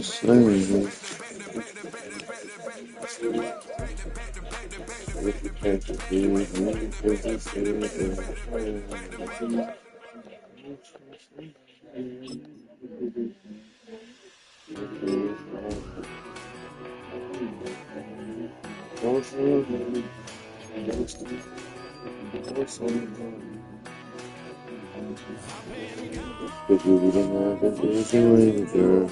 Slowly, if you can't forgive me, because you said if you didn't have to do it away, girl.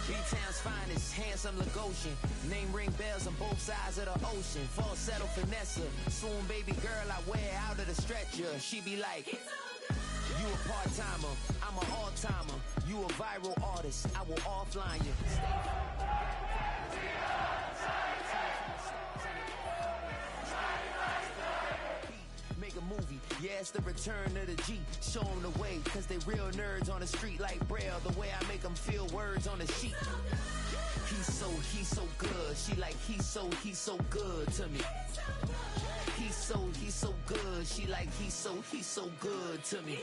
B-Town's finest, handsome Lagosian. Name ring bells on both sides of the ocean. Falsetto finesse, swoon baby girl I wear out of the stretcher. She be like, you a part-timer, I'm an all-timer. You a viral artist, I will offline you. Make a movie, yeah, it's the return of the G. Show 'em the way, cause they real nerds on the street like Braille. The way I make them feel words on the sheet. He's so good. She like, he's so good to me. He's so good. She like, he's so good to me.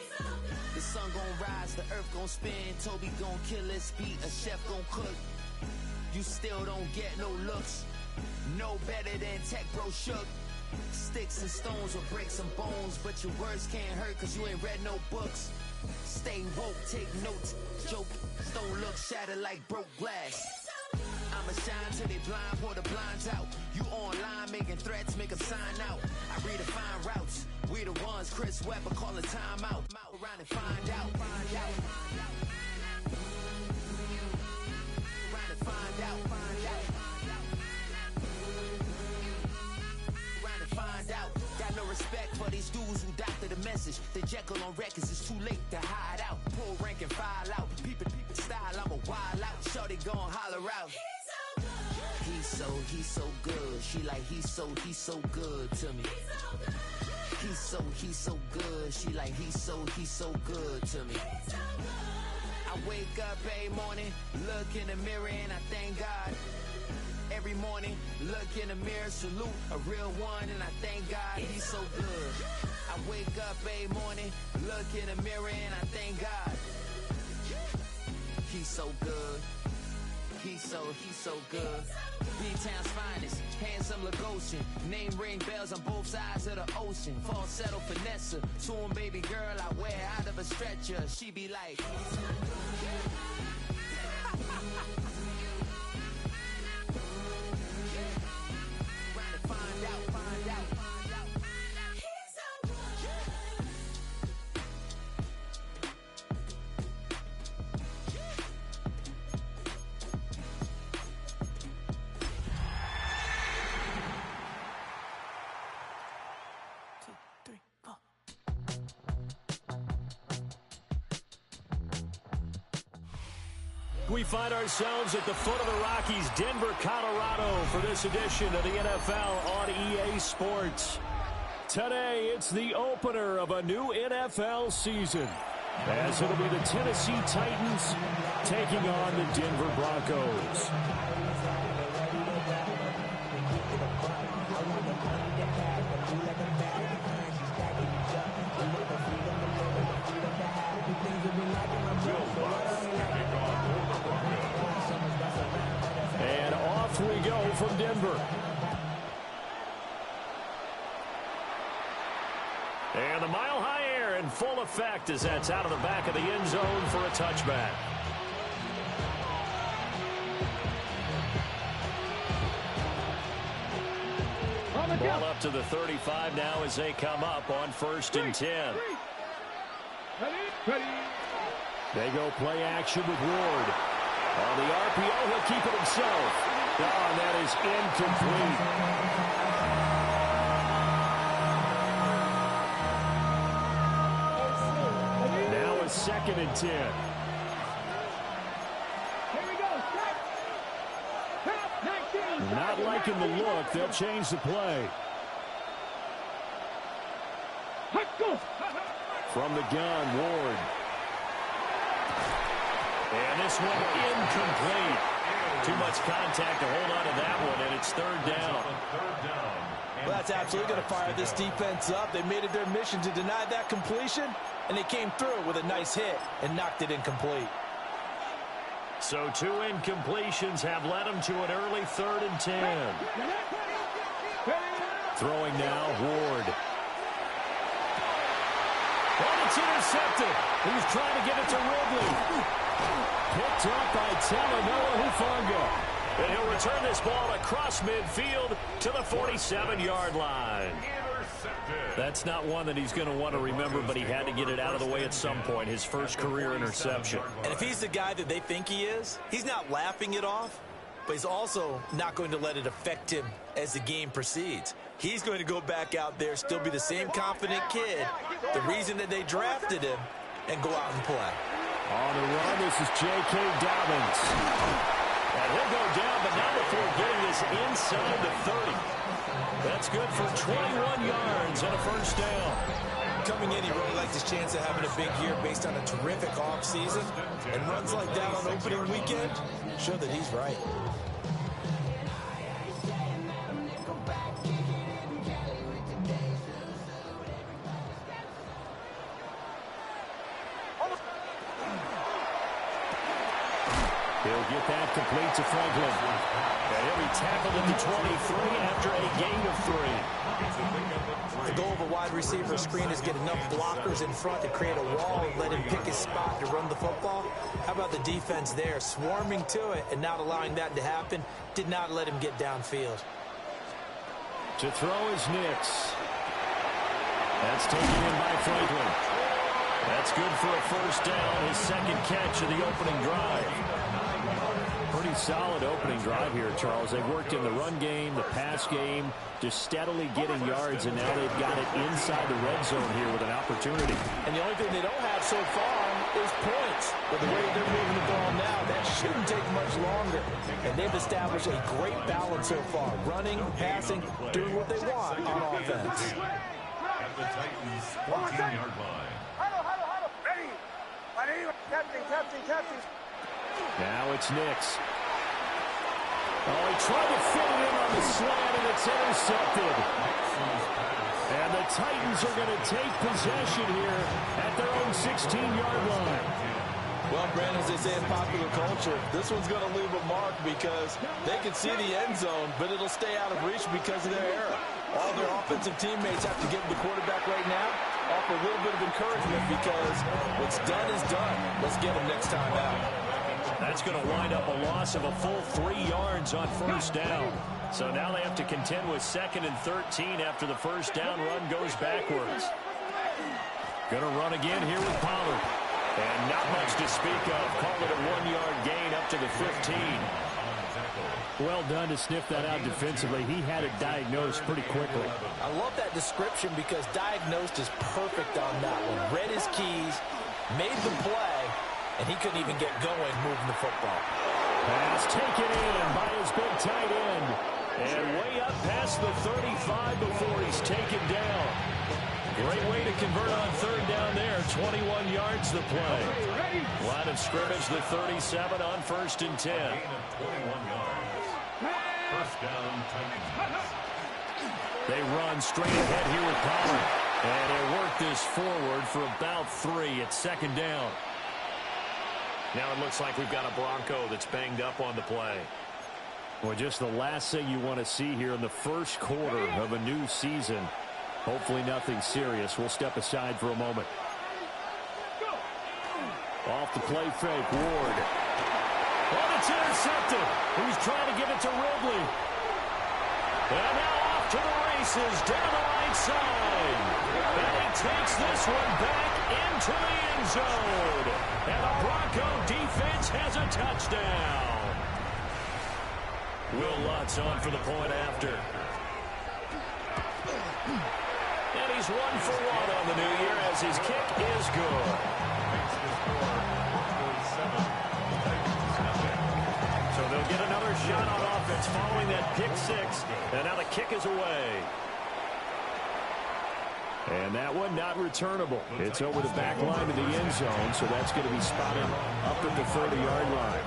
The sun gon' rise, the earth gon' spin. Toby gon' kill this beat, a chef gon' cook. you still don't get no looks. No better than Tech Bro Shook. Sticks and stones will break some bones, but your words can't hurt cause you ain't read no books. Stay woke, take notes, joke, don't look shattered like broke glass. I'ma shine till they blind, pour the blinds out. You online making threats, make them sign out. I redefine routes, we the ones Chris Webber calling time out. Around and find out, find out. Around and find out, find out. Around and find out. Got no respect for these dudes who doctor the message. The Jekyll on records, it's too late to hide out. Pull rank and file out. People style, I'm a wild out. Shorty gon' holler out. He's so good. She like he's so good to me. He's so good. She like he's so good to me. I wake up every morning, look in the mirror and I thank God. Every morning, look in the mirror, salute a real one and I thank God he's so good. I wake up every morning, look in the mirror and I thank God. He's so good. He's so good. B-Town's finest, handsome Lagosian. Name ring bells on both sides of the ocean. Falsetto finesse, to him baby girl I wear out of a stretcher. She be like find out, find out, find out. He's so good. We find ourselves at the foot of the Rockies, Denver, Colorado, for this edition of the NFL on EA Sports. Today, it's the opener of a new NFL season, as it'll be the Tennessee Titans taking on the Denver Broncos. And off we go from Denver. And the mile-high air in full effect as that's out of the back of the end zone for a touchback. Ball up to the 35 now as they come up on 1st and 10. They go play action with Ward. On the RPO, he'll keep it himself. Oh, and that is incomplete. Now it's 2nd and 10. Here we go. Stop. Not liking the look. They'll change the play. From the gun, Ward. And this one incomplete. Too much contact to hold on to that one, and it's 3rd down. Well, that's absolutely going to fire this defense up. They made it their mission to deny that completion, and they came through with a nice hit and knocked it incomplete. So 2 incompletions have led them to an early 3rd and 10. Throwing now, Ward. And it's intercepted. He was trying to get it to Ridley. Picked up by Talanoa Hufanga. And he'll return this ball across midfield to the 47-yard line. That's not one that he's going to want to remember, but he had to get it out of the way at some point, his first career interception. And if he's the guy that they think he is, he's not laughing it off, but he's also not going to let it affect him as the game proceeds. He's going to go back out there, still be the same confident kid, the reason that they drafted him, and go out and play. On the run, this is J.K. Dobbins. And he'll go down, but not before getting this inside the 30. That's good for 21 yards and a 1st down. Coming in, he really liked his chance of having a big year based on a terrific offseason. And runs like that on opening weekend show that he's right. He'll get that complete to Franklin. And he'll be tackled at the 23 after a gain of 3. The goal of a wide receiver screen is get enough blockers in front to create a wall and let him pick his spot to run the football. How about the defense there, swarming to it and not allowing that to happen? Did not let him get downfield. To throw is Nix. That's taken in by Franklin. That's good for a first down, his second catch of the opening drive. Pretty solid opening drive here, Charles. They've worked in the run game, the pass game, just steadily getting yards, and now they've got it inside the red zone here with an opportunity. And the only thing they don't have so far is points. But the way they're moving the ball now, that shouldn't take much longer. And they've established a great balance so far, running, passing, doing what they want on offense. At the Titans' 14-yard line. Captain. Now it's Nix. Oh, he tried to fit it in on the slant, and it's intercepted. And the Titans are going to take possession here at their own 16-yard line. Well, Brandon, as they say in popular culture, this one's going to leave a mark because they can see the end zone, but it'll stay out of reach because of their error. All their offensive teammates have to give the quarterback right now, offer a little bit of encouragement because what's done is done. Let's get him next time out. That's going to wind up a loss of a full 3 yards on first down. So now they have to contend with 2nd and 13 after the first down run goes backwards. Going to run again here with Pollard. And not much to speak of. Call it a 1-yard gain up to the 15. Well done to sniff that out defensively. He had it diagnosed pretty quickly. I love that description because diagnosed is perfect on that one. Read his keys, made the play, and he couldn't even get going moving the football. Pass taken in by his big tight end. And way up past the 35 before he's taken down. Great way to convert on third down there. 21 yards the play. Line of scrimmage, the 37 on 1st and 10. 21 yards. First down, Titans. They run straight ahead here with Pollard. And they work this forward for about 3 at 2nd down. Now it looks like we've got a Bronco that's banged up on the play. Well, just the last thing you want to see here in the first quarter of a new season. Hopefully nothing serious. We'll step aside for a moment. Off the play fake, Ward. Oh, it's intercepted. He was trying to give it to Ridley. And now off to the races down the right side. And he takes this one back into the end zone. And the Bronco defense has a touchdown. Will Lutz on for the point after. And he's 1 for 1 on the new year as his kick is good. So they'll get another shot on offense following that pick 6. And now the kick is away. And that one not returnable. It's over the back line of the end zone, so that's going to be spotted up at the 30-yard line.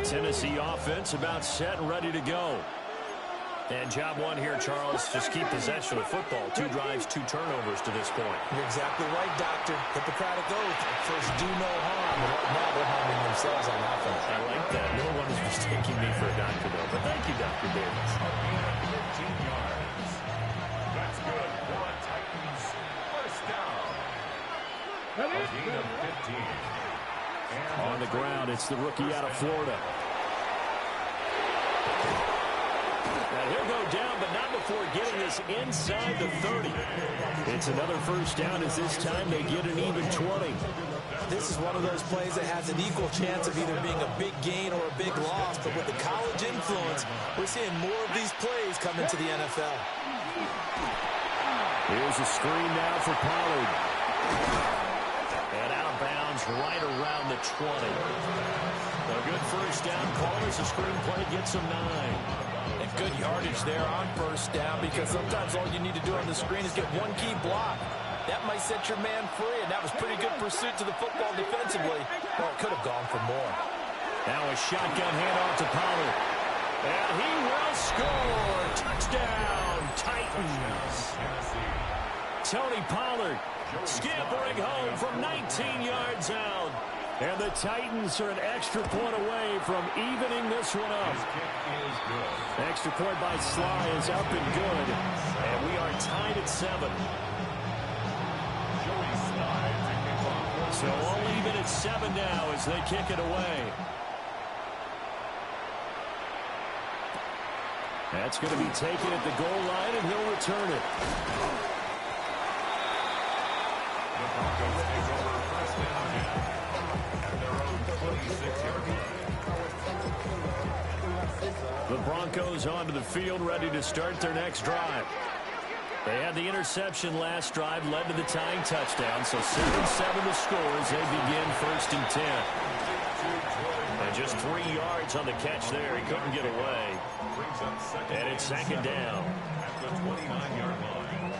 Tennessee offense about set and ready to go. And job one here, Charles, just keep possession of the football. 2 drives, 2 turnovers to this point. You're exactly right, Doctor. Hippocratic oath. First, do no harm. And right now, they're harming themselves on offense. I like that. No one is mistaking me for a doctor, though. But thank you, Dr. Davis. 15 yards. That's good for a Titans first down. A gain of 15. On the ground, it's the rookie out of Florida. And he'll go down, but not before getting this inside the 30. It's another first down as this time they get an even 20. This is one of those plays that has an equal chance of either being a big gain or a big loss, but with the college influence, we're seeing more of these plays come into the NFL. Here's a screen now for Pollard. And out of bounds right around the 20. A good first down call as the screen play gets him 9. And good yardage there on first down because sometimes all you need to do on the screen is get one key block. that might set your man free, and that was pretty good pursuit to the football defensively. Well, it could have gone for more. Now a shotgun handoff to Pollard. And he will score. Touchdown, Titans. Tony Pollard scampering home from 19 yards out. And the Titans are an extra point away from evening this one up. Extra point by Sly is up and good. And we are tied at 7. So all even at 7 now as they kick it away. That's going to be taken at the goal line, and he'll return it. The Broncos take over first down at their own 26-yard line. The Broncos onto the field, ready to start their next drive. They had the interception last drive, led to the tying touchdown, so 7-7 the score as they begin first and 10. And just 3 yards on the catch there. He couldn't get away. And it's second down. At the 29-yard line.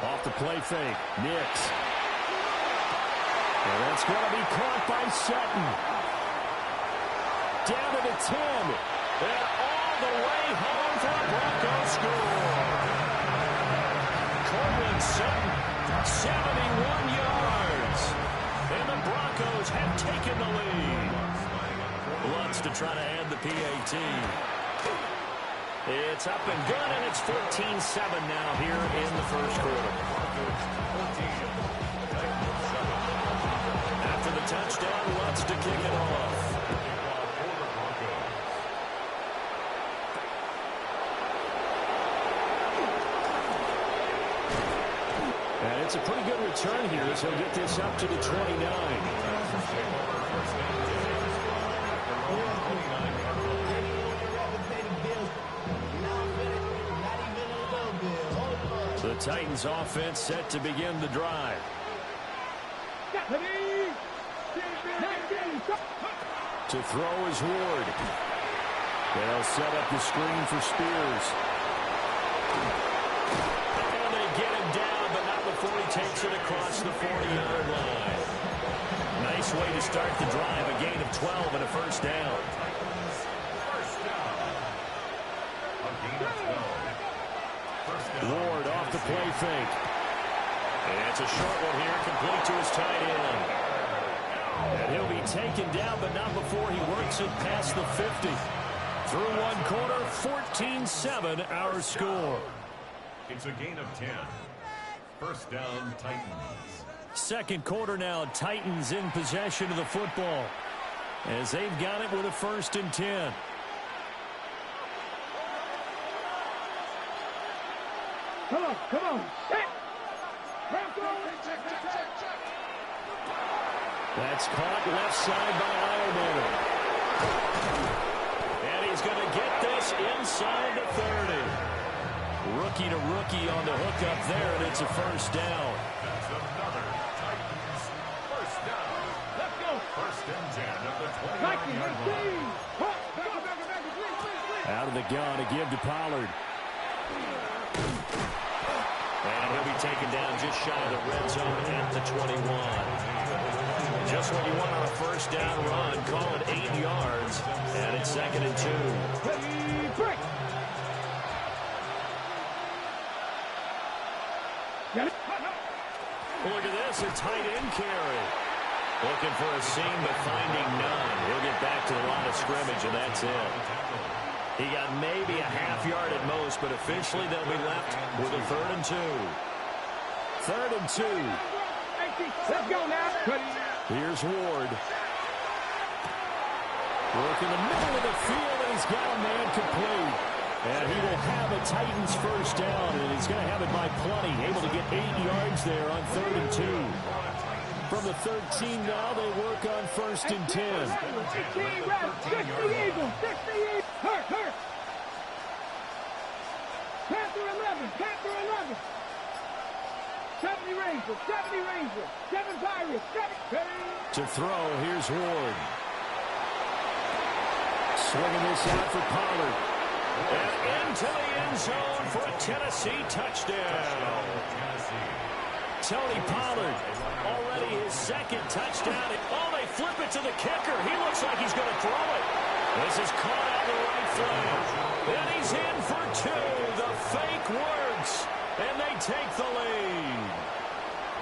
Off the play fake. Nix. And that's going to be caught by Sutton. Down to the 10. And all the way home for a Broncos score. Cortland Sutton, 71 yards. And the Broncos have taken the lead. Lutz to try to add the PAT. It's up and good, and it's 14-7 now here in the first quarter. After the touchdown, Lutz to kick it off. And it's a pretty good return here as he'll get this up to the 29. The Titans offense set to begin the drive. To throw is Ward. They'll set up the screen for Spears. And they get him down, but not before he takes it across the 40-yard line. Nice way to start the drive, a gain of 12 and a first down. Ward off the play fake. And it's a short one here, complete to his tight end. And he'll be taken down, but not before he works it past the 50. Through one quarter, 14-7 our score. It's a gain of 10. First down, Titans. Second quarter now, Titans in possession of the football as they've got it with a first and 10. Come on, come on. That's caught left side by Eilman. And he's going to get this inside the 30. Rookie to rookie on the hook up there, and it's a first down. That's another Titans first down. Let's go. First and 10 at the 29-yard line. Out of the gun to give to Pollard. And he'll be taken down just shy of the red zone at the 21. Just what you want on a first down run. Call it 8 yards. And it's second and 2. Look at this, a tight end carry. Looking for a seam, but finding none. He'll get back to the line of scrimmage, and that's it. He got maybe a half yard at most, but officially they'll be left with a 3rd and 2. 3rd and 2. Let's go now. Here's Ward. Work in the middle of the field, and he's got a man complete. And he will have a Titans first down, and he's going to have it by plenty. Able to get 8 yards there on 3rd and 2. From the 13 now, they work on first and 10. 60 Eagles. Hurt. Panther 11. 70 Rangers. 7 Pirates. To throw, here's Ward. Swinging this out for Pollard. And into the end zone for a Tennessee touchdown. Tony Pollard, already his second touchdown. Oh, they flip it to the kicker. He looks like he's going to throw it. This is caught out the right flank. And he's in for two. The fake works. And they take the lead.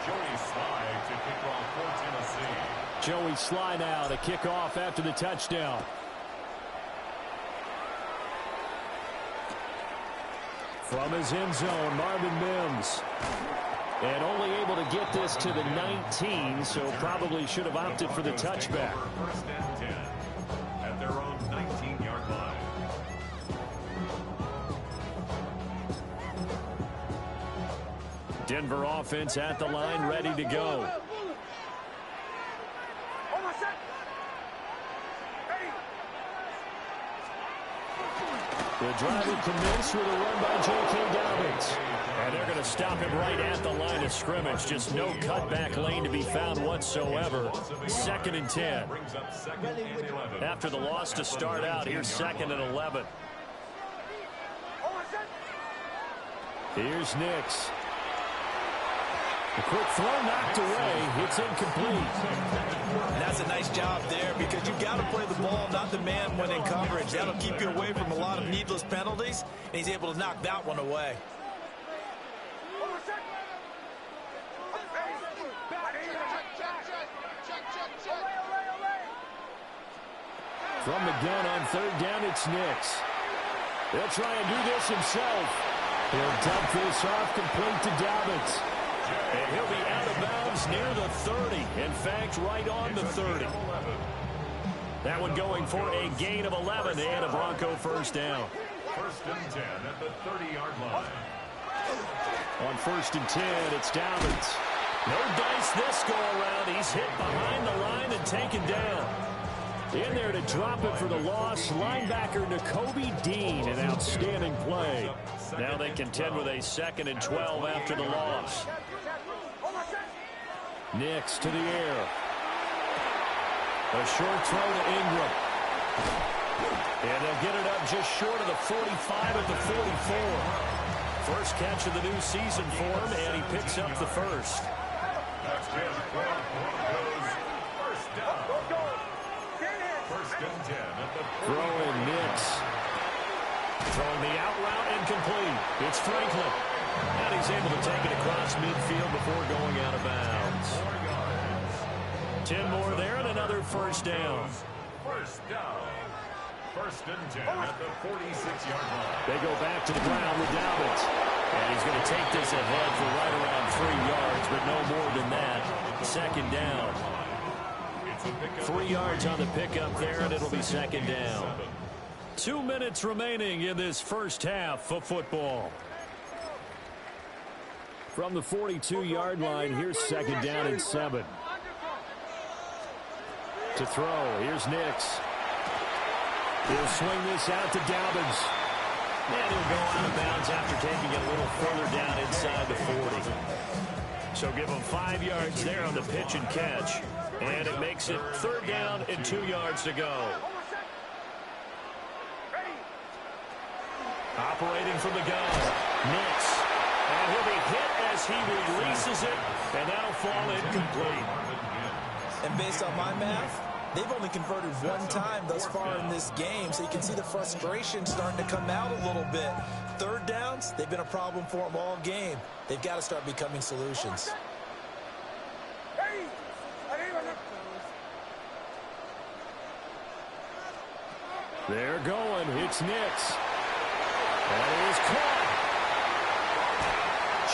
Joey Slye to kick off for Tennessee. Joey Slye now to kick off after the touchdown. From his end zone, Marvin Mims. And only able to get this to the 19, so probably should have opted for the touchback. First and 10 at their own 19-yard line. Denver offense at the line, ready to go. The drive will commence with a run by J.K. Dobbins. And they're going to stop him right at the line of scrimmage. Just no cutback lane to be found whatsoever. 2nd and 10. After the loss to start out, here's 2nd and 11. Here's Nix. A quick throw knocked away. It's incomplete. And that's a nice job there because you've got to play the ball, not the man when in coverage. That'll keep you away from a lot of needless penalties, and he's able to knock that one away. From the gun on 3rd down, it's Nix. He'll try and do this himself. He'll dump this off complete to Dobbins. And he'll be out of bounds near the 30. In fact, right on the 30. That one going for a gain of 11 and a Bronco first down. 1st and 10 at the 30-yard line. On 1st and 10, it's Dobbins. No dice this go around. He's hit behind the line and taken down. In there to drop it for the loss, linebacker Nakobe Dean, an outstanding play. Now they contend with a 2nd and 12 after the loss. Nix to the air. A short throw to Ingram. And they'll get it up just short of the 45 at the 44. First catch of the new season for him, and he picks up the first. That's Jim Broncos. First down. 1st and 10 at the 40. Throwing Nix. Throwing the out route incomplete. It's Franklin. And he's able to take it across midfield before going out of bounds. 10 more there and another first down. First down. 1st and 10 at the 46-yard line. They go back to the ground with Dobbins. And he's going to take this ahead for right around 3 yards, but no more than that. 2nd down. 3 yards on the pickup there, and it'll be 2nd down. 2 minutes remaining in this first half of football. From the 42-yard line, here's 2nd down and 7. To throw, here's Nix. He'll swing this out to Dobbins. And he'll go out of bounds after taking it a little further down inside the 40. So give him 5 yards there on the pitch and catch. And it makes it 3rd down and 2 yards to go. Operating from the gun, Nix. And he'll be hit as he releases it, and that'll fall incomplete. And based on my math, they've only converted 1 time thus far in this game, so you can see the frustration starting to come out a little bit. 3rd downs, they've been a problem for them all game. They've got to start becoming solutions. They're going. It's Nix. That is caught.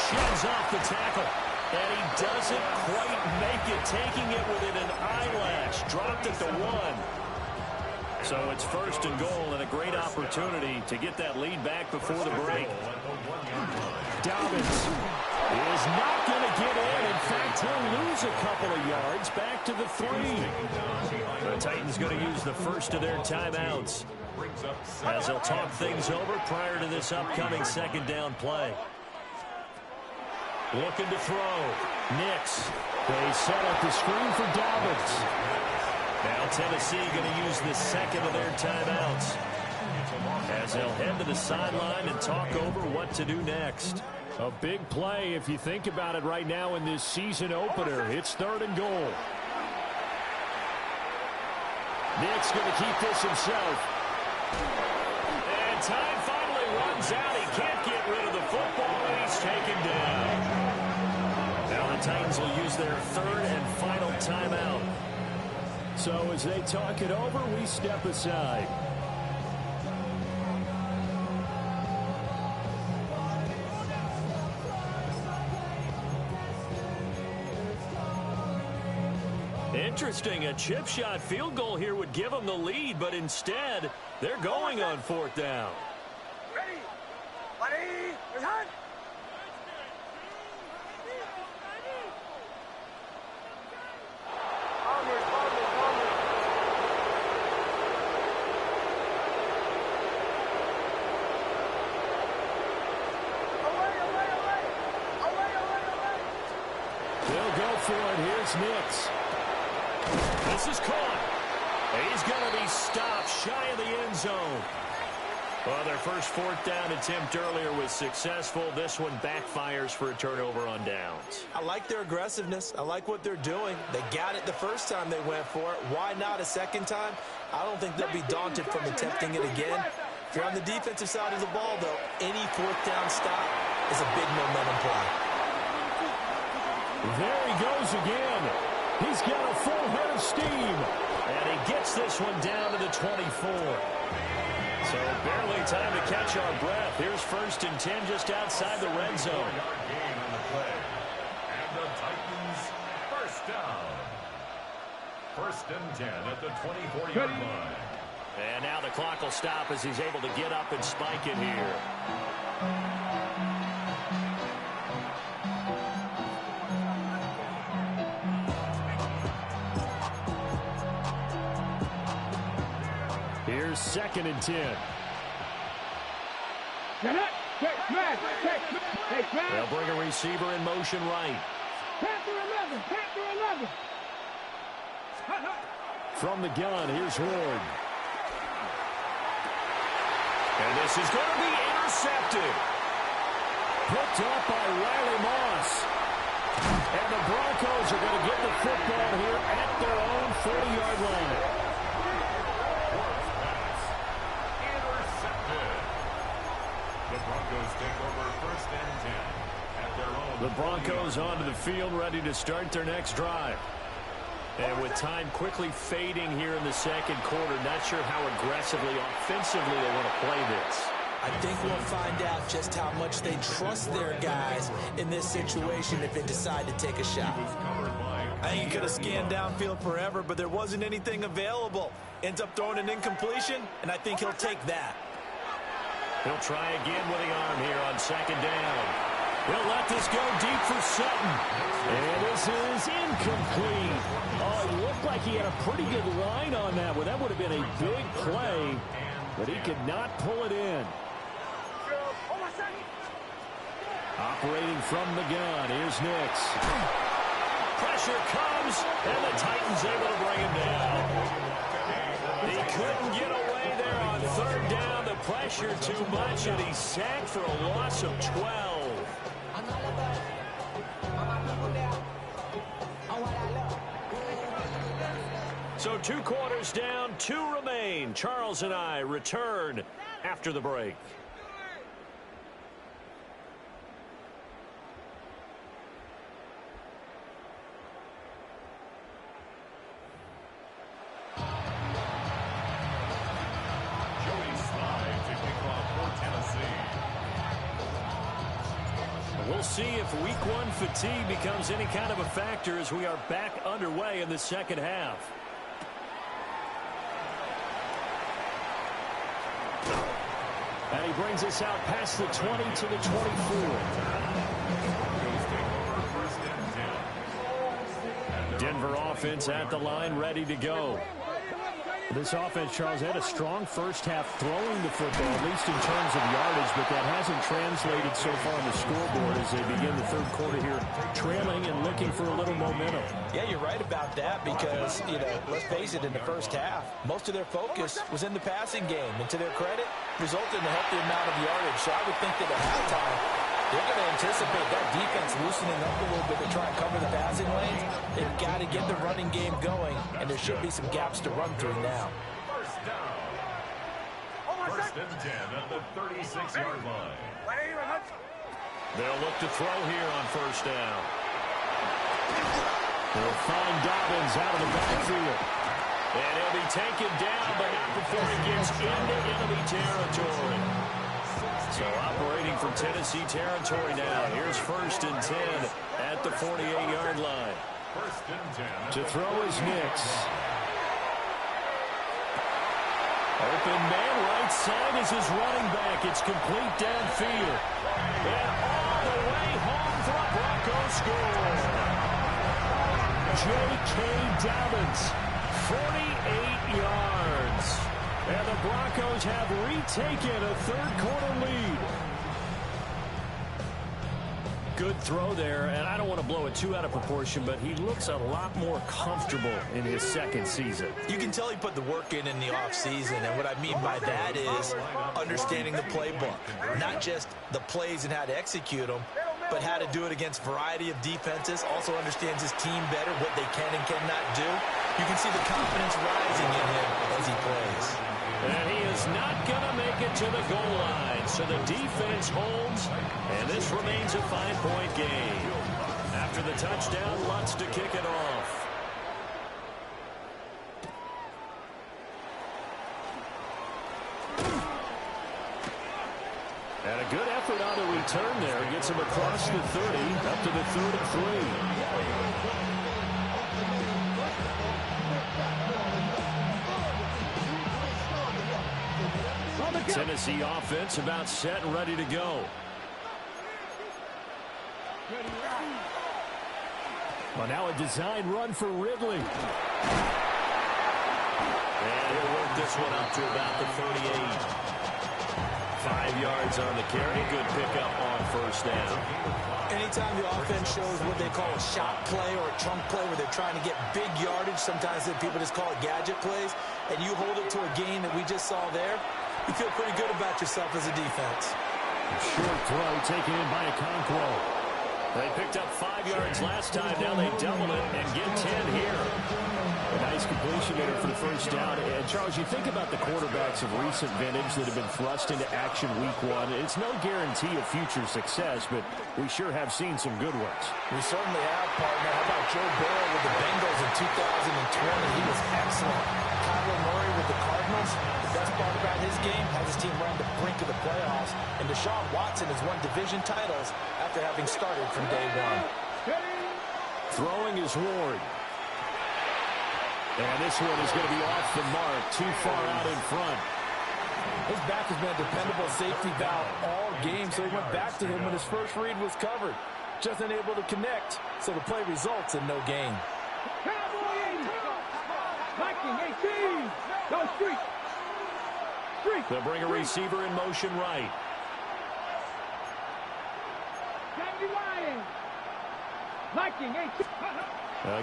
Sheds off the tackle. And he doesn't quite make it, taking it within an eyelash. Dropped at the 1. So it's 1st and goal and a great opportunity to get that lead back before the break. Dobbins is not going to get in. In fact, he'll lose a couple of yards back to the 3. The Titans going to use the first of their timeouts as they'll talk things over prior to this upcoming 2nd down play. Looking to throw. Nix. They set up the screen for Dobbins. Now Tennessee going to use the second of their timeouts as they'll head to the sideline and talk over what to do next. A big play if you think about it right now in this season opener. It's 3rd and goal. Nick's going to keep this himself. And time finally runs out. He can't get rid of the football, and he's taken down. Now the Titans will use their 3rd and final timeout. So as they talk it over, we step aside. Interesting, a chip shot field goal here would give them the lead, but instead, they're going on 4th down. Ready? Ready? Return! They'll go for it. Here's Nix. This is caught. He's going to be stopped shy of the end zone. Well, their first 4th down attempt earlier was successful. This one backfires for a turnover on downs. I like their aggressiveness. I like what they're doing. They got it the first time they went for it. Why not a second time? I don't think they'll be daunted from attempting it again. If you're on the defensive side of the ball, though, any 4th down stop is a big momentum play. There he goes again. He's got a full head of steam. And he gets this one down to the 24. So barely time to catch our breath. Here's 1st and 10 just outside the red zone. Gain on the play. And the Titans 1st down. 1st and 10 at the 24-yard line. And now the clock will stop as he's able to get up and spike it here. Here's 2nd and 10. They'll bring a receiver in motion right. Panther 11, Panther 11. From the gun, here's Ward. And this is going to be intercepted. Picked up by Riley Moss. And the Broncos are going to get the football here at their own 40-yard line. The Broncos take over 1st and 10 at their own. The Broncos onto the field, ready to start their next drive. And with time quickly fading here in the 2nd quarter, not sure how aggressively, offensively they want to play this. I think we'll find out just how much they trust their guys in this situation if they decide to take a shot. I think he could have scanned downfield forever, but there wasn't anything available. Ends up throwing an incompletion, and I think he'll take that. He'll try again with the arm here on 2nd down. He'll let this go deep for Sutton. And this is incomplete. Oh, it looked like he had a pretty good line on that one. That would have been a big play, but he could not pull it in. Operating from the gun, here's Nix. Pressure comes, and the Titans able to bring him down. He couldn't get away there on 3rd down. The pressure too much, and he's sacked for a loss of 12. So 2 quarters down, 2 remain. Charles and I return after the break. We'll see if week 1 fatigue becomes any kind of a factor as we are back underway in the 2nd half. And he brings us out past the 20 to the 24. Denver offense at the line, ready to go. This offense, Charles, had a strong first half throwing the football, at least in terms of yardage, but that hasn't translated so far on the scoreboard as they begin the third quarter here, trailing and looking for a little momentum. Yeah, you're right about that because, let's face it, in the first half, most of their focus was in the passing game. And to their credit, resulted in a healthy amount of yardage. So I would think that at halftime, they're going to anticipate that defense loosening up a little bit to try and cover the passing lanes. They've got to get the running game going, and there should be some gaps to run through now. First down. First and 10 at the 36-yard line. They'll look to throw here on first down. They'll find Dobbins out of the backfield. And he'll be taken down, but not before he gets into enemy territory. So operating from Tennessee territory now. Here's first and 10 at the 48-yard line. First and 10. To throw is Nix. Open man right side is his running back. It's complete downfield. And all the way home for a Broncos score. J.K. Dobbins, 48 yards. And the Broncos have retaken a third-quarter lead. Good throw there, and I don't want to blow it too out of proportion, but he looks a lot more comfortable in his second season. You can tell he put the work in the offseason, and what I mean by that is understanding the playbook. Not just the plays and how to execute them, but how to do it against a variety of defenses. Also understands his team better, what they can and cannot do. You can see the confidence rising in him as he plays. And he is not going to make it to the goal line. So the defense holds, and this remains a 5-point game. After the touchdown, Lutz to kick it off. And a good effort on the return there. Gets him across the 30, up to the 33. Tennessee offense about set and ready to go. Well, now a design run for Ridley. And he'll work this one up to about the 38. 5 yards on the carry. Good pickup on first down. Anytime the offense shows what they call a shot play or a trunk play where they're trying to get big yardage, sometimes people just call it gadget plays, and you hold it to a gain that we just saw there, you feel pretty good about yourself as a defense. Short throw taken in by Okonkwo. They picked up 5 yards last time. Now they double it and get 10 here. A nice completion there for the first down. And Charles, you think about the quarterbacks of recent vintage that have been thrust into action week one. It's no guarantee of future success, but we sure have seen some good ones. We certainly have, partner. How about Joe Burrow with the Bengals in 2020? He was excellent. Kyler Murray with the Cardinals. The best part about his game has his team around the brink of the playoffs. And Deshaun Watson has won division titles after having started from day one. Throwing is Ward. And this one is going to be off the mark, too far out in front. His back has been a dependable safety valve all game, so he went back to him when his first read was covered. Just unable to connect, so the play results in no gain. They'll bring a receiver in motion right.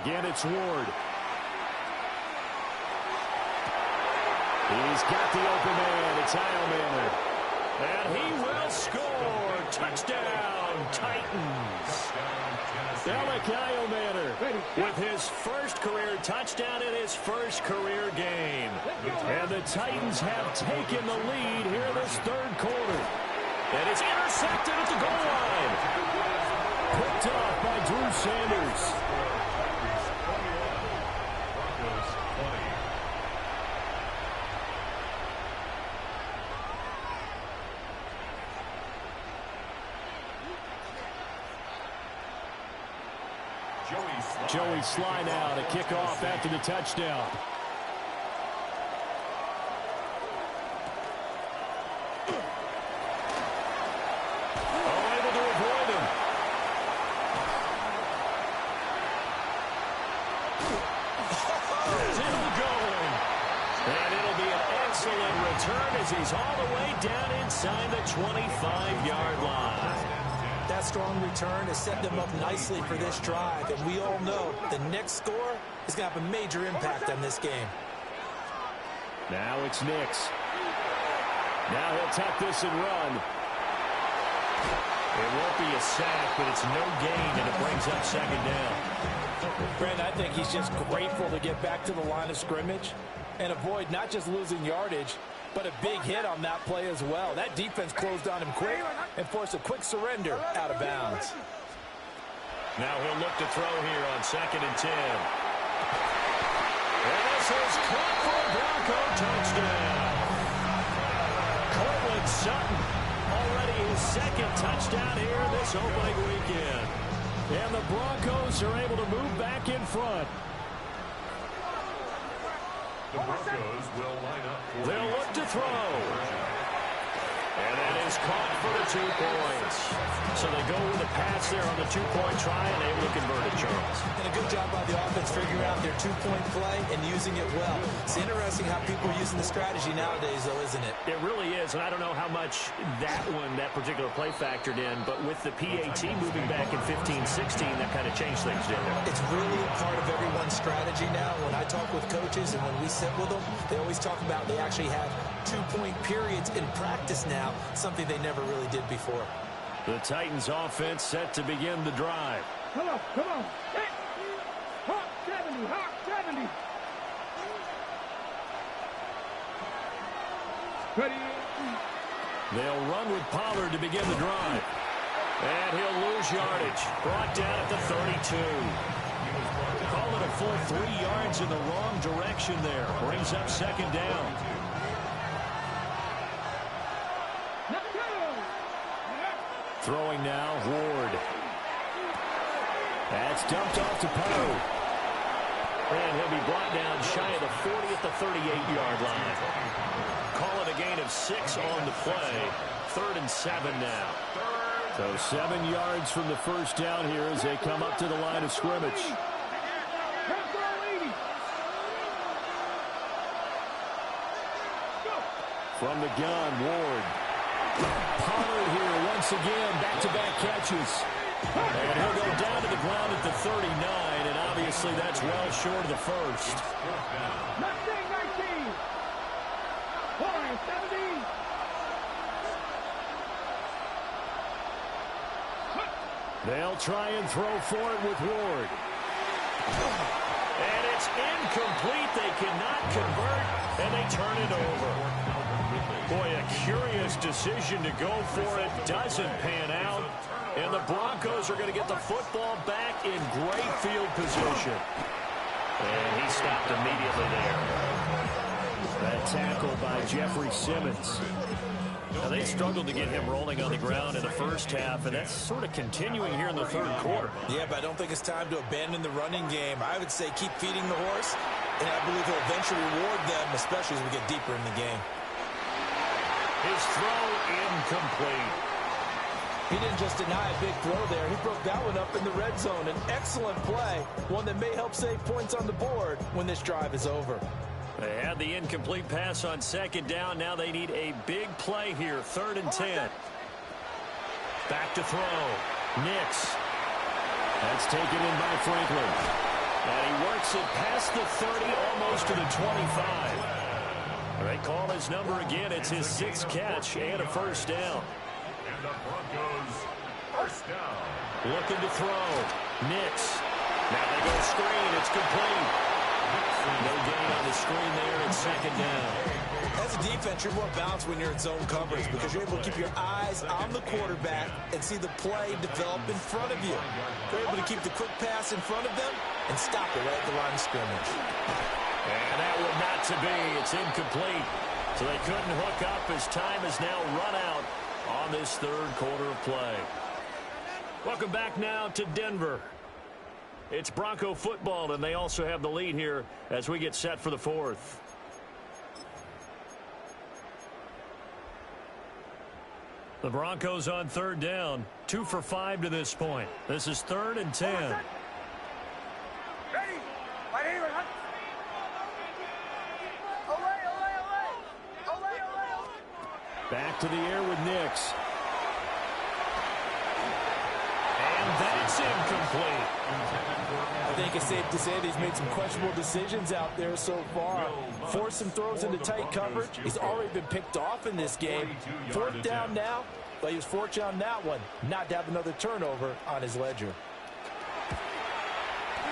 Again, it's Ward. He's got the open man. It's Eilmanner. And he will score. Touchdown, Titans. Alec Eilmanner with his first career touchdown in his first career game. And the Titans have taken the lead here this third quarter. And it's intercepted at the goal line. Picked off by Drew Sanders. Joey Sly now to kick off after the touchdown. Oh, able to avoid him. Still going. And excellent return as he's all the way down inside the 25-yard line. That strong return has set them up nicely for this drive, and we all know the next score is going to have a major impact on this game. Now it's Nix. Now he'll tuck this and run. It won't be a sack, but it's no gain, and it brings up second down. Brent, I think he's just grateful to get back to the line of scrimmage and avoid not just losing yardage, but a big hit on that play as well. That defense closed on him quick and forced a quick surrender out of bounds. Now he'll look to throw here on 2nd and 10. And this is caught for a Bronco touchdown. Cortland Sutton, already his 2nd touchdown here this opening weekend. And the Broncos are able to move back in front. The Broncos will line up for They'll look to throw. And that is caught for the 2 points. So they go with a pass there on the 2-point try and able to convert it, Charles. And a good job by the offense figuring out their 2-point play and using it well. It's interesting how people are using the strategy nowadays, though, isn't it? It really is, and I don't know how much that particular play factored in, but with the PAT moving back in 15-16, that kind of changed things, didn't it? It's really a part of everyone's strategy now. When I talk with coaches and when we sit with them, they always talk about they actually have 2-point periods in practice now, something they never really did before. The Titans offense set to begin the drive. Come on, come on. Hey. Hawk 70, Hawk 70. Ready. They'll run with Pollard to begin the drive. And he'll lose yardage. Brought down at the 32. Call it a full 3 yards in the wrong direction there. Brings up second down. Throwing now, Ward. That's dumped off to Poe. And he'll be brought down shy of the 40 at the 38-yard line. Call it a gain of 6 on the play. 3rd and 7 now. So 7 yards from the first down here as they come up to the line of scrimmage. From the gun, Ward. Pollard here once again, back-to-back catches. And he'll go down to the ground at the 39, and obviously that's well short of the first. 19. 17. They'll try and throw for it with Ward. And it's incomplete. They cannot convert, and they turn it over. Boy, a curious decision to go for it. Doesn't pan out. And the Broncos are going to get the football back in great field position. And he stopped immediately there. That tackle by Jeffrey Simmons. Now, they struggled to get him rolling on the ground in the first half, and that's sort of continuing here in the third quarter. Yeah, but I don't think it's time to abandon the running game. I would say keep feeding the horse, and I believe he'll eventually reward them, especially as we get deeper in the game. His throw incomplete. He didn't just deny a big throw there. He broke that one up in the red zone. An excellent play, one that may help save points on the board when this drive is over. They had the incomplete pass on second down. Now they need a big play here. 3rd and 10. Back to throw. Nix. That's taken in by Franklin. And he works it past the 30, almost to the 25. They call his number again. It's his 6th catch and a first down. And the Broncos first down. Looking to throw. Nix. Now they go screen. It's complete. No gain on the screen there. It's second down. As a defense, you're more balanced when you're in zone coverage because you're able to keep your eyes on the quarterback and see the play develop in front of you. You're able to keep the quick pass in front of them and stop it right at the line of scrimmage. And that one not to be. It's incomplete. So they couldn't hook up as time has now run out on this third quarter of play. Welcome back now to Denver. It's Bronco football, and they also have the lead here as we get set for the fourth. The Broncos on 3rd down, 2 for 5 to this point. This is 3rd and 10. Ready. Right here. Away. Back to the air with Nix. And that's incomplete. I think it's safe to say that he's made some questionable decisions out there so far. Forced some throws into tight coverage. He's already been picked off in this game. 4th down now, but he was fortunate on that one not to have another turnover on his ledger.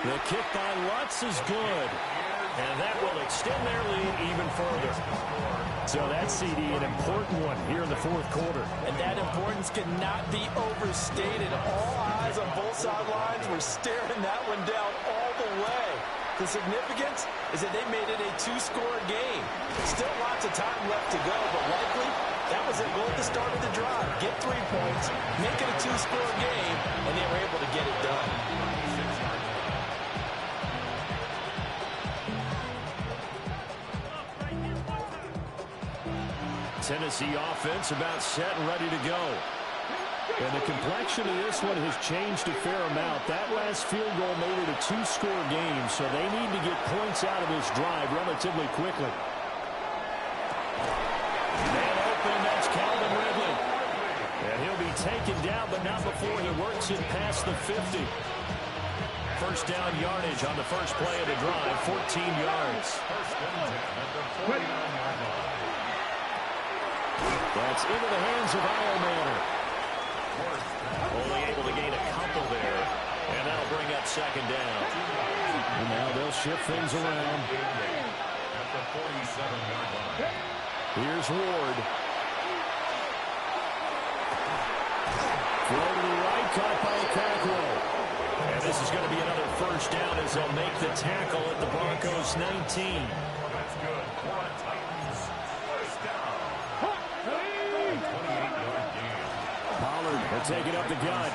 The kick by Lutz is good. And that will extend their lead even further. So that's, CD, an important one here in the 4th quarter. And that importance cannot be overstated. All eyes on both sidelines were staring that one down all the way. The significance is that they made it a 2-score game. Still lots of time left to go, but likely that was their goal at the start of the drive. Get 3 points, make it a 2-score game, and they were able to get it done. Tennessee offense about set and ready to go. And the complexion of this one has changed a fair amount. That last field goal made it a 2-score game, so they need to get points out of this drive relatively quickly. Man open, that's Calvin Ridley. And he'll be taken down, but not before he works it past the 50. First down yardage on the first play of the drive, 14 yards. That's into the hands of Iomanner. Only able to gain a couple there. And that'll bring up second down. And now they'll shift things around. At the 47-yard line. Here's Ward. Throw to the right, caught by Cockrell. And this is going to be another first down as they'll make the tackle at the Broncos 19. That's good. For a Titans first down. 28-yard gain. Pollard will take it up the gut.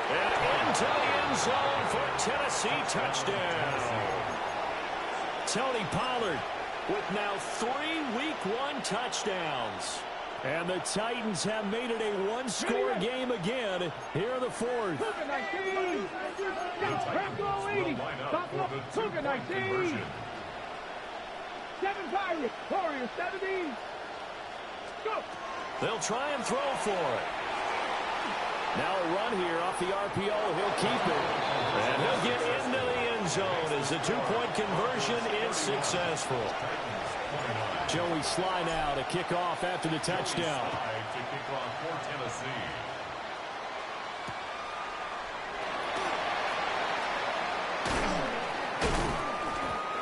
And into the end zone for a Tennessee touchdown. Tony Pollard with now 3 Week 1 touchdowns. And the Titans have made it a 1-score game again here in the 4th. Cougar 19. Bravo 80. Cougar 19. 7 Pirates. Warriors 70. Go. They'll try and throw for it. Now a run here off the RPO. He'll keep it. And he'll get into the end zone as the 2-point conversion is successful. Joey Sly now to kick off after the touchdown. To kick off for Tennessee.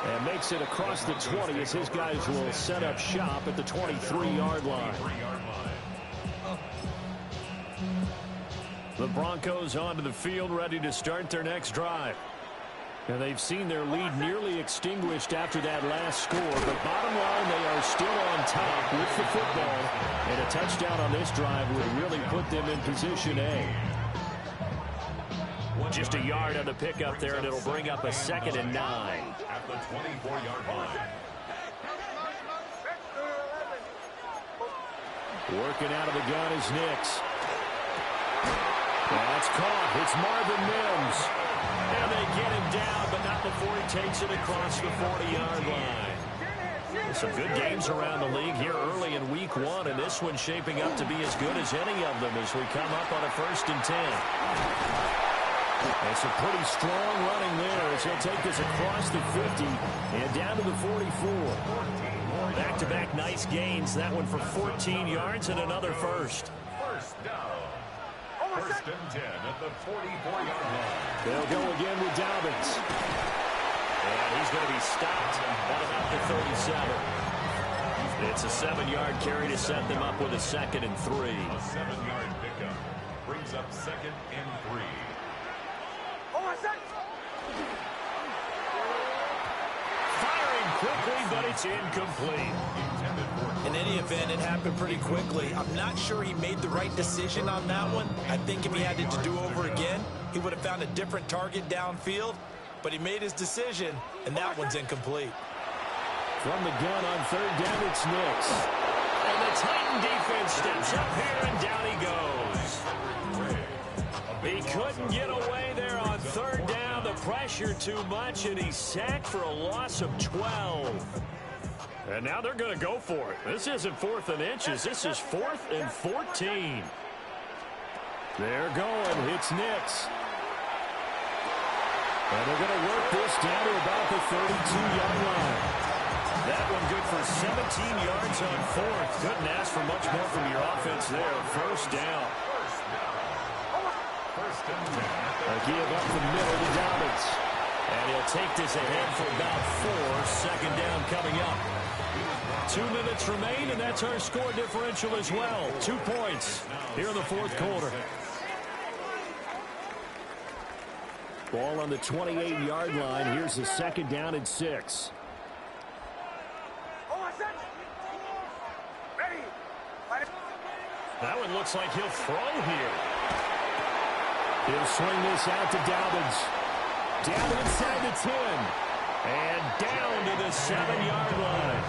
And makes it across the 20 as his guys will set up shop at the 23-yard line. The Broncos onto the field ready to start their next drive. And they've seen their lead nearly extinguished after that last score. But bottom line, they are still on top with the football. And a touchdown on this drive would really put them in position A. Just a yard on the pickup there, and it'll bring up a 2nd and 9. At the 24-yard line. Working out of the gun is Nix. That's caught. It's Marvin Mims. And they get him down, but not before he takes it across the 40-yard line. Some good games around the league here early in Week 1, and this one's shaping up to be as good as any of them as we come up on a 1st and 10. It's a pretty strong running there as he'll take this across the 50 and down to the 44. Back-to-back nice gains. That one for 14 yards and another first. First down. 1st and 10 at the 44-yard line. They'll go again with Dobbins. And he's going to be stopped at about the 37. It's a 7-yard carry to set them up with a 2nd and 3. A 7-yard pickup brings up 2nd and 3. Firing quickly, but it's incomplete. In any event, it happened pretty quickly. I'm not sure he made the right decision on that one. I think if he had it to do over again, he would have found a different target downfield. But he made his decision, and that one's incomplete. From the gun on 3rd down, it's Nix. And the Titan defense steps up here, and down he goes. He couldn't get away there on 3rd down. The pressure too much, and he's sacked for a loss of 12. And now they're going to go for it. This isn't 4th and inches. This is 4th and 14. They're going. It's Nix. And they're going to work this down to about the 32-yard line. That one good for 17 yards on 4th. Couldn't ask for much more from your offense there. First down. A give up the middle to Dobbins. And he'll take this ahead for about 4. Second down coming up. 2 minutes remain, and that's our score differential as well. 2 points here in the 4th quarter. Ball on the 28-yard line. Here's the second down and 6. That one looks like he'll throw here. He'll swing this out to Dobbins. Down inside the 10. And down to the 7-yard line.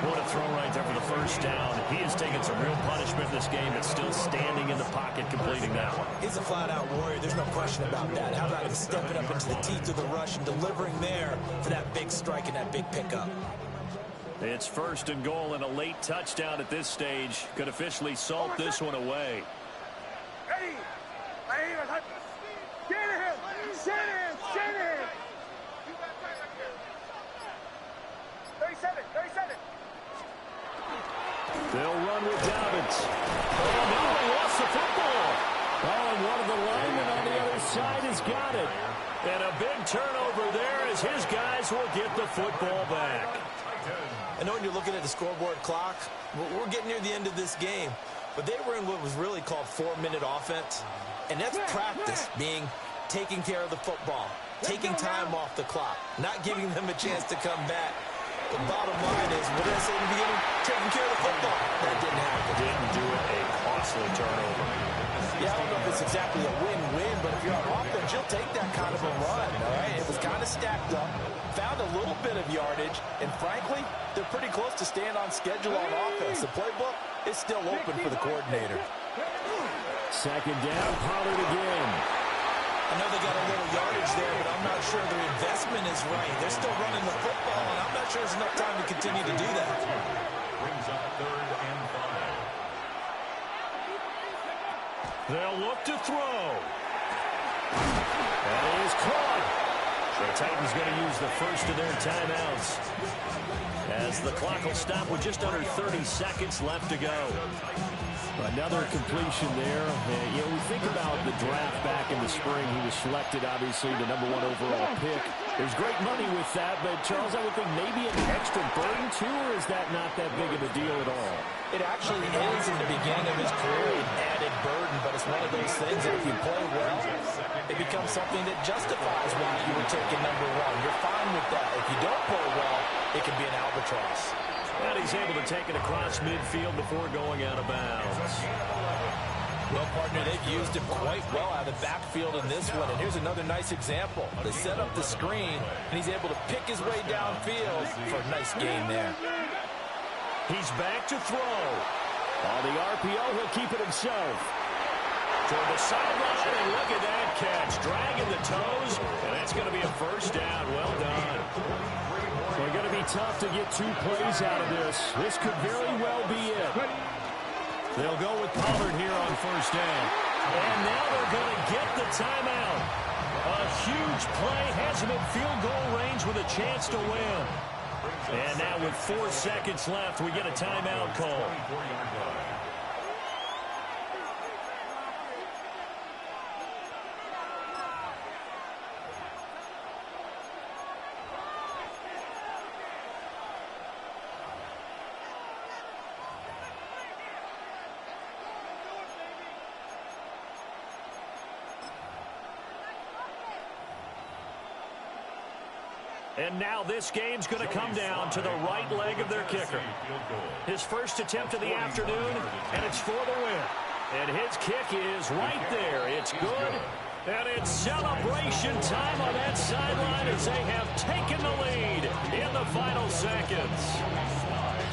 What a throw right there for the first down. He has taken some real punishment in this game, but still standing in the pocket, completing that one. He's a flat-out warrior. There's no question about that. How about him stepping up into the teeth of the rush and delivering there for that big strike and that big pickup? It's 1st and goal and a late touchdown at this stage. Could officially salt this one away. Ready. Shanahan. 37. They'll run with Dobbins. Oh, no, they lost the football. Oh, and one of the linemen on the other side has got it. And a big turnover there as his guys will get the football back. I know when you're looking at the scoreboard clock, we're getting near the end of this game, but they were in what was really called 4-minute offense, and that's practice, being taking care of the football, taking time off the clock, not giving them a chance to come back. The bottom line is, what did I say in the beginning? Taking care of the football. That didn't happen. Didn't do it. A costly turnover. Yeah, I don't know if it's exactly a win-win, but if you're on offense, you'll take that kind of a run, all right? It was kind of stacked up, found a little bit of yardage, and frankly, they're pretty close to staying on schedule on offense. The playbook is still open for the coordinator. Second down, Pollard again. I know they got a little yardage there, but I'm not sure their investment is right. They're still running the football, and I'm not sure there's enough time to continue to do that. Brings up 3rd and 5. They'll look to throw. That is caught. The Titans going to use the first of their timeouts as the clock will stop with just under 30 seconds left to go. Another completion there. You know, we think about the draft back in the spring. He was selected, obviously, the #1 overall pick. There's great money with that, but, Charles, I would think maybe an extra burden, too, or is that not that big of a deal at all? It actually is in the beginning of his career an added burden, but it's one of those things that if you play well, it becomes something that justifies why you were taken #1. You're fine with that. If you don't play well, it can be an albatross. And he's able to take it across midfield before going out of bounds. Well, partner, they've used him quite well out of the backfield in this one. And here's another nice example. They set up the screen, and he's able to pick his way downfield for a nice gain there. He's back to throw. On the RPO, he'll keep it himself. Toward the sideline, and look at that catch. Dragging the toes, and that's going to be a first down. Well done. They're going to be tough to get 2 plays out of this. This could very well be it. They'll go with Pollard here on first down. And now they're going to get the timeout. A huge play has him in field goal range with a chance to win. And now with 4 seconds left, we get a timeout call. And now this game's going to come down to the right leg of their kicker. His first attempt of the afternoon, and it's for the win. And his kick is right there. It's good, and it's celebration time on that sideline as they have taken the lead in the final seconds.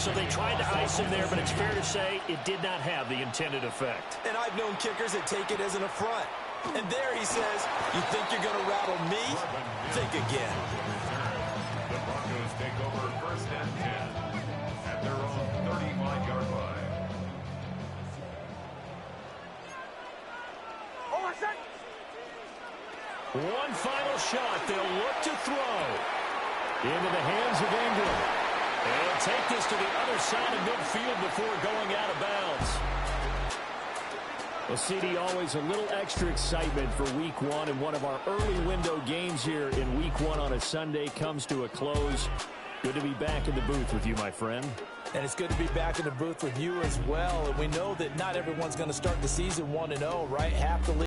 So they tried to ice him there, but it's fair to say it did not have the intended effect. And I've known kickers that take it as an affront. And there he says, you think you're going to rattle me? Think again. The Broncos take over 1st and 10. One final shot. They'll look to throw. Into the hands of Ingram. And take this to the other side of midfield before going out of bounds. Well, CD, always a little extra excitement for Week 1, and one of our early window games here in Week 1 on a Sunday comes to a close. Good to be back in the booth with you, my friend. And it's good to be back in the booth with you as well. And we know that not everyone's going to start the season 1-0, right? Half the league